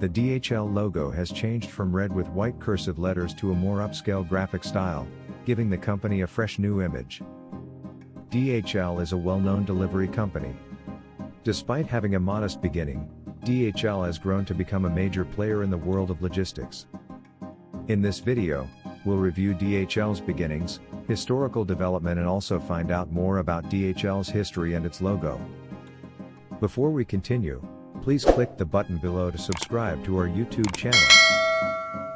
The DHL logo has changed from red with white cursive letters to a more upscale graphic style, giving the company a fresh new image. DHL is a well-known delivery company. Despite having a modest beginning, DHL has grown to become a major player in the world of logistics. In this video, we'll review DHL's beginnings, historical development, and also find out more about DHL's history and its logo. Before we continue, please click the button below to subscribe to our YouTube channel.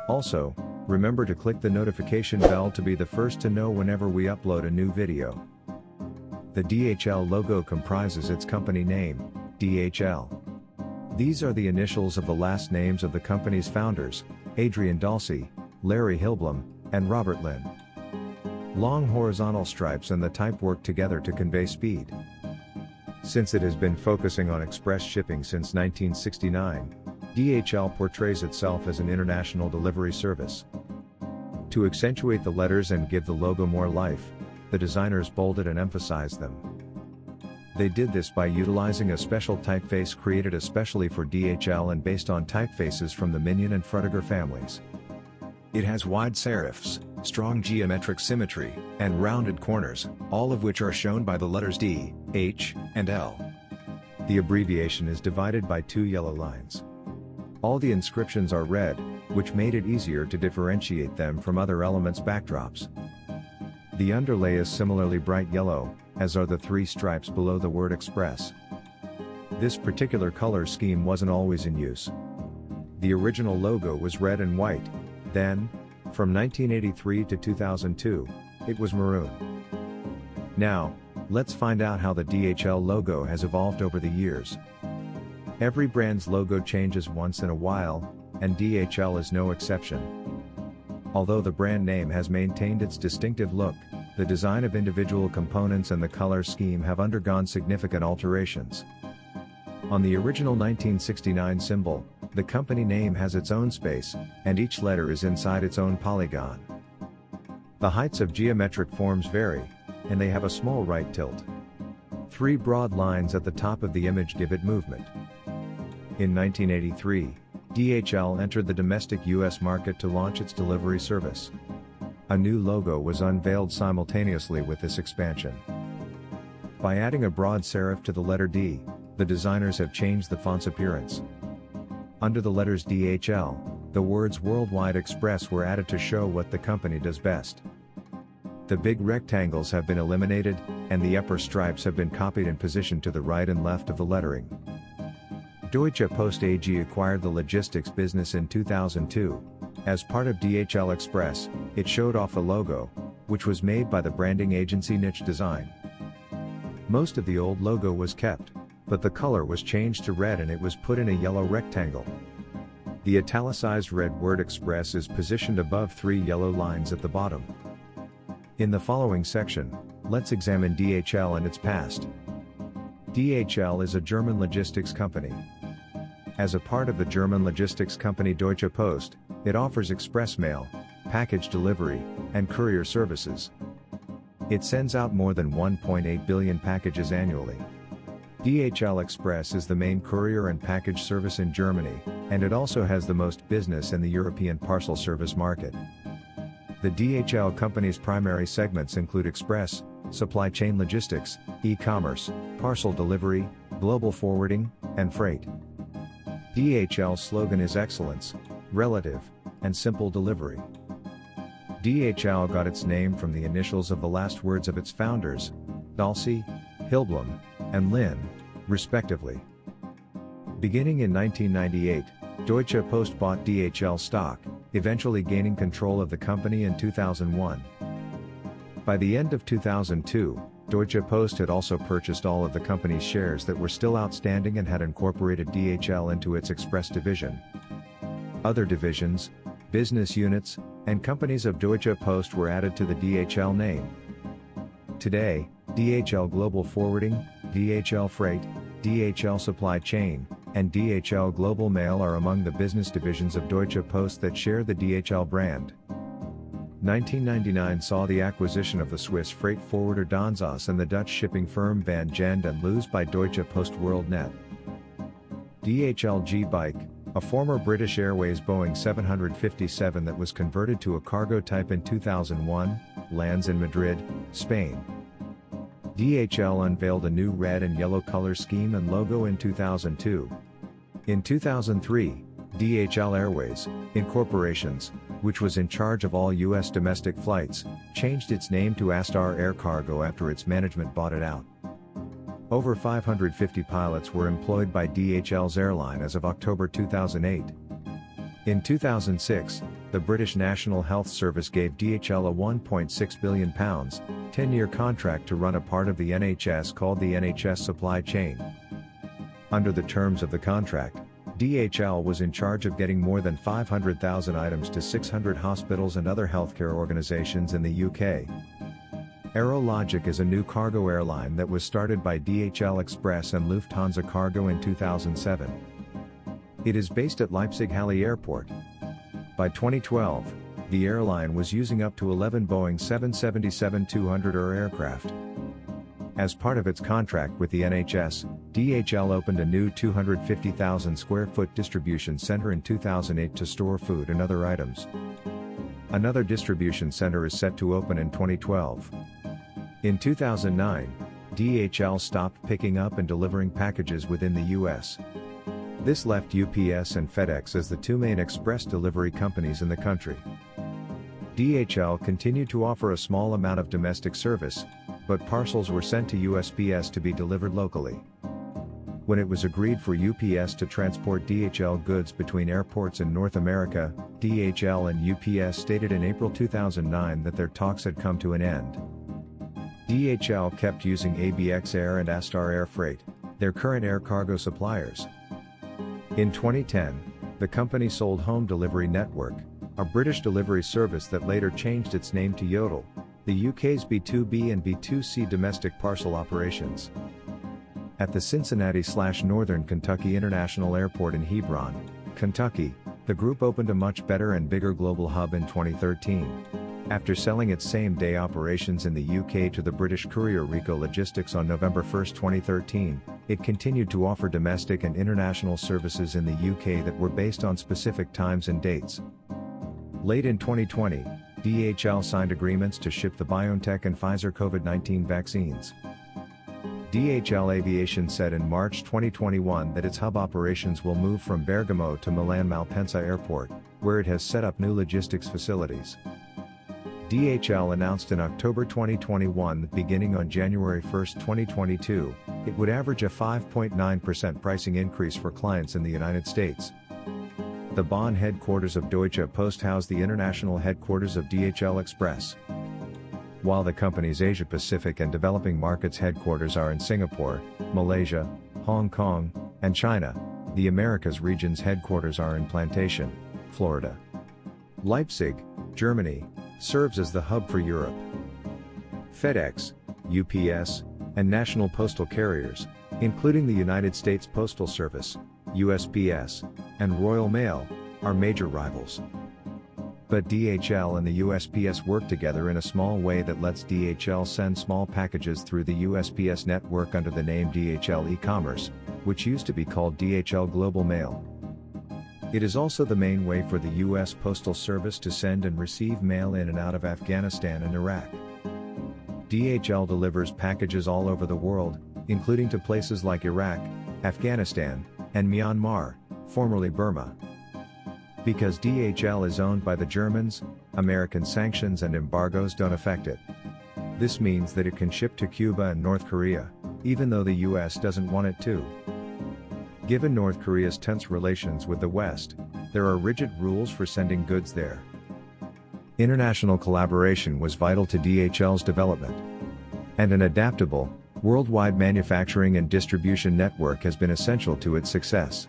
Also, remember to click the notification bell to be the first to know whenever we upload a new video. The DHL logo comprises its company name, DHL. These are the initials of the last names of the company's founders, Adrian Dalsey, Larry Hilblom, and Robert Lynn. Long horizontal stripes and the type work together to convey speed. Since it has been focusing on express shipping since 1969, DHL portrays itself as an international delivery service. To accentuate the letters and give the logo more life, the designers bolded and emphasized them. They did this by utilizing a special typeface created especially for DHL and based on typefaces from the Minion and Frutiger families. It has wide serifs, strong geometric symmetry, and rounded corners, all of which are shown by the letters D, H, and L. The abbreviation is divided by two yellow lines. All the inscriptions are red, which made it easier to differentiate them from other elements' backdrops. The underlay is similarly bright yellow, as are the three stripes below the word Express. This particular color scheme wasn't always in use. The original logo was red and white. Then, from 1983 to 2002, it was maroon. Now, let's find out how the DHL logo has evolved over the years. Every brand's logo changes once in a while, and DHL is no exception. Although the brand name has maintained its distinctive look, the design of individual components and the color scheme have undergone significant alterations. On the original 1969 symbol, the company name has its own space, and each letter is inside its own polygon. The heights of geometric forms vary, and they have a small right tilt. Three broad lines at the top of the image give it movement. In 1983, DHL entered the domestic U.S. market to launch its delivery service. A new logo was unveiled simultaneously with this expansion. By adding a broad serif to the letter D, the designers have changed the font's appearance. Under the letters DHL, the words Worldwide Express were added to show what the company does best. The big rectangles have been eliminated, and the upper stripes have been copied and positioned to the right and left of the lettering. Deutsche Post AG acquired the logistics business in 2002. As part of DHL Express, it showed off the logo, which was made by the branding agency Niche Design. Most of the old logo was kept, but the color was changed to red and it was put in a yellow rectangle. The italicized red word Express is positioned above three yellow lines at the bottom. In the following section, let's examine DHL and its past. DHL is a German logistics company. As a part of the German logistics company Deutsche Post, it offers express mail, package delivery, and courier services. It sends out more than 1.8 billion packages annually. DHL Express is the main courier and package service in Germany, and it also has the most business in the European parcel service market. The DHL company's primary segments include express, supply chain logistics, e-commerce, parcel delivery, global forwarding, and freight. DHL's slogan is excellence, relative, and simple delivery. DHL got its name from the initials of the last words of its founders, Dalsey, Hilblom, and Lynn, respectively. Beginning in 1998, Deutsche Post bought DHL stock, eventually gaining control of the company in 2001. By the end of 2002, Deutsche Post had also purchased all of the company's shares that were still outstanding and had incorporated DHL into its Express division. Other divisions, business units, and companies of Deutsche Post were added to the DHL name. Today, DHL Global Forwarding, DHL Freight, DHL Supply Chain, and DHL Global Mail are among the business divisions of Deutsche Post that share the DHL brand. 1999 saw the acquisition of the Swiss freight forwarder Danzas and the Dutch shipping firm Van Gend and Loos by Deutsche Post WorldNet. DHL G-Bike, a former British Airways Boeing 757 that was converted to a cargo type in 2001, lands in Madrid, Spain. DHL unveiled a new red and yellow color scheme and logo in 2002. In 2003, DHL Airways, Incorporations, which was in charge of all U.S. domestic flights, changed its name to Astar Air Cargo after its management bought it out. Over 550 pilots were employed by DHL's airline as of October 2008. In 2006, the British National Health Service gave DHL a £1.6 billion, 10-year contract to run a part of the NHS called the NHS supply chain. Under the terms of the contract, DHL was in charge of getting more than 500,000 items to 600 hospitals and other healthcare organisations in the UK. Aerologic is a new cargo airline that was started by DHL Express and Lufthansa Cargo in 2007. It is based at Leipzig-Halle Airport. By 2012, the airline was using up to 11 Boeing 777-200ER aircraft. As part of its contract with the NHS, DHL opened a new 250,000 square foot distribution center in 2008 to store food and other items. Another distribution center is set to open in 2012. In 2009, DHL stopped picking up and delivering packages within the US. This left UPS and FedEx as the two main express delivery companies in the country. DHL continued to offer a small amount of domestic service, but parcels were sent to USPS to be delivered locally. When it was agreed for UPS to transport DHL goods between airports in North America, DHL and UPS stated in April 2009 that their talks had come to an end. DHL kept using ABX Air and Astar Air Freight, their current air cargo suppliers. In 2010, the company sold Home Delivery Network, a British delivery service that later changed its name to Yodel, the UK's B2B and B2C domestic parcel operations. At the Cincinnati/Northern Kentucky International Airport in Hebron, Kentucky, the group opened a much better and bigger global hub in 2013. After selling its same-day operations in the UK to the British courier Rico Logistics on November 1, 2013, it continued to offer domestic and international services in the UK that were based on specific times and dates. Late in 2020, DHL signed agreements to ship the BioNTech and Pfizer COVID-19 vaccines. DHL Aviation said in March 2021 that its hub operations will move from Bergamo to Milan Malpensa Airport, where it has set up new logistics facilities. DHL announced in October 2021 that beginning on January 1, 2022, it would average a 5.9% pricing increase for clients in the United States. The Bonn headquarters of Deutsche Post house the international headquarters of DHL Express. While the company's Asia-Pacific and developing markets headquarters are in Singapore, Malaysia, Hong Kong, and China, the Americas region's headquarters are in Plantation, Florida. Leipzig, Germany, serves as the hub for Europe. FedEx, UPS, and national postal carriers, including the United States Postal Service, USPS, and Royal Mail, are major rivals. But DHL and the USPS work together in a small way that lets DHL send small packages through the USPS network under the name DHL e-commerce, which used to be called DHL Global Mail. It is also the main way for the U.S. Postal Service to send and receive mail in and out of Afghanistan and Iraq. DHL delivers packages all over the world, including to places like Iraq, Afghanistan, and Myanmar, formerly Burma. Because DHL is owned by the Germans, American sanctions and embargoes don't affect it. This means that it can ship to Cuba and North Korea, even though the U.S. doesn't want it to. Given North Korea's tense relations with the West, there are rigid rules for sending goods there. International collaboration was vital to DHL's development. And an adaptable, worldwide manufacturing and distribution network has been essential to its success.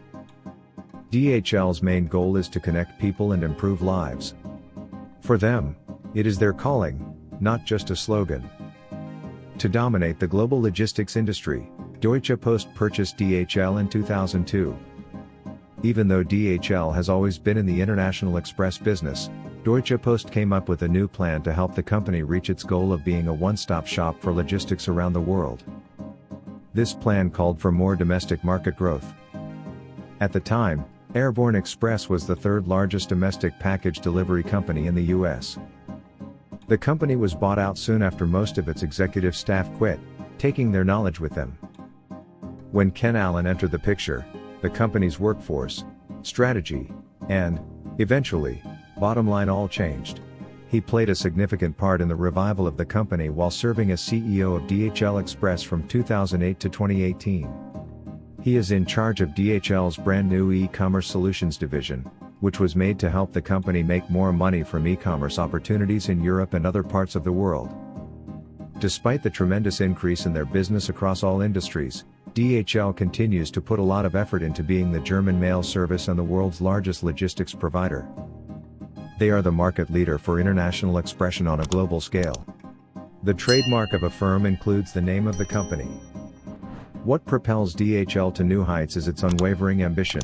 DHL's main goal is to connect people and improve lives. For them, it is their calling, not just a slogan. To dominate the global logistics industry, Deutsche Post purchased DHL in 2002. Even though DHL has always been in the international express business, Deutsche Post came up with a new plan to help the company reach its goal of being a one-stop shop for logistics around the world. This plan called for more domestic market growth. At the time, Airborne Express was the third largest domestic package delivery company in the U.S. The company was bought out soon after most of its executive staff quit, taking their knowledge with them. When Ken Allen entered the picture, the company's workforce, strategy, and, eventually, bottom line all changed. He played a significant part in the revival of the company while serving as CEO of DHL Express from 2008 to 2018. He is in charge of DHL's brand new e-commerce solutions division, which was made to help the company make more money from e-commerce opportunities in Europe and other parts of the world. Despite the tremendous increase in their business across all industries, DHL continues to put a lot of effort into being the German mail service and the world's largest logistics provider. They are the market leader for international expression on a global scale. The trademark of a firm includes the name of the company. What propels DHL to new heights is its unwavering ambition.